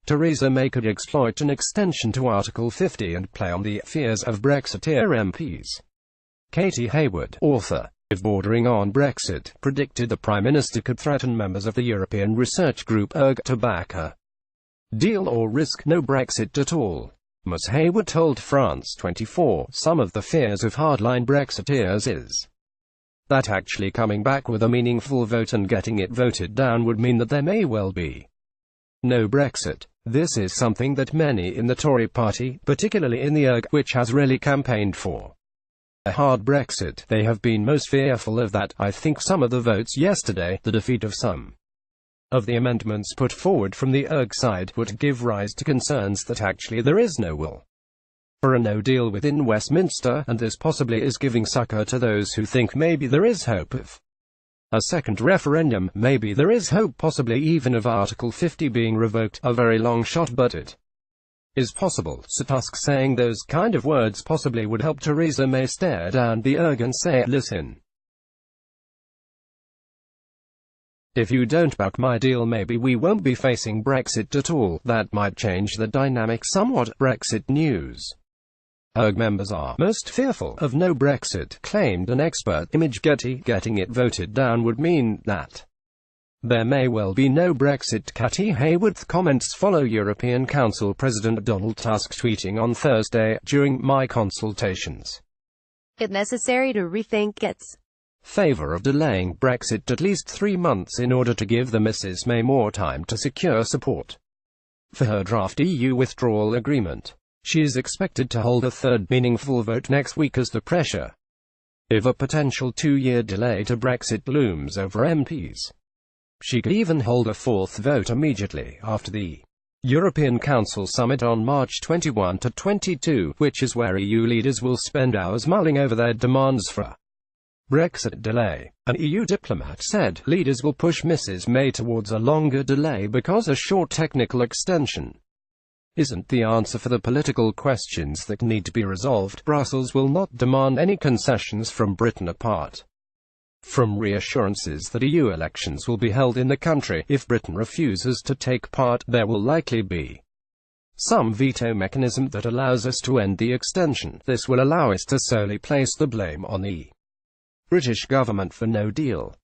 Theresa May could exploit an extension to Article 50 and play on the fears of Brexiteer MPs. Katy Hayward, author of Bordering on Brexit, predicted the Prime Minister could threaten members of the European research group ERG to back a deal or risk no Brexit at all. Ms. Hayward told France 24, some of the fears of hardline Brexiteers is that actually coming back with a meaningful vote and getting it voted down would mean that there may well be no Brexit. This is something that many in the Tory Party, particularly in the ERG, which has really campaigned for a hard Brexit, they have been most fearful of that. I think some of the votes yesterday, the defeat of some of the amendments put forward from the ERG side, would give rise to concerns that actually there is no will for a no deal within Westminster, and this possibly is giving succour to those who think maybe there is hope of a second referendum, maybe there is hope possibly even of Article 50 being revoked, a very long shot but it is possible. So Tusk saying those kind of words possibly would help Theresa May stare down the ERG and say, listen, if you don't back my deal maybe we won't be facing Brexit at all. That might change the dynamic somewhat. Brexit news. ERG members are most fearful of no Brexit, claimed an expert. Image Getty. Getting it voted down would mean that there may well be no Brexit. Katy Hayward's comments follow European Council President Donald Tusk tweeting on Thursday, during my consultations, it's necessary to rethink its favour of delaying Brexit at least 3 months in order to give the Mrs. May more time to secure support for her draft EU withdrawal agreement. She is expected to hold a third meaningful vote next week as the pressure of a potential 2-year delay to Brexit looms over MPs. She could even hold a fourth vote immediately after the European Council summit on March 21 to 22, which is where EU leaders will spend hours mulling over their demands for a Brexit delay. An EU diplomat said, leaders will push Mrs. May towards a longer delay because a short technical extension isn't the answer for the political questions that need to be resolved. Brussels will not demand any concessions from Britain apart from reassurances that EU elections will be held in the country. If Britain refuses to take part, there will likely be some veto mechanism that allows us to end the extension. This will allow us to solely place the blame on the British government for no deal.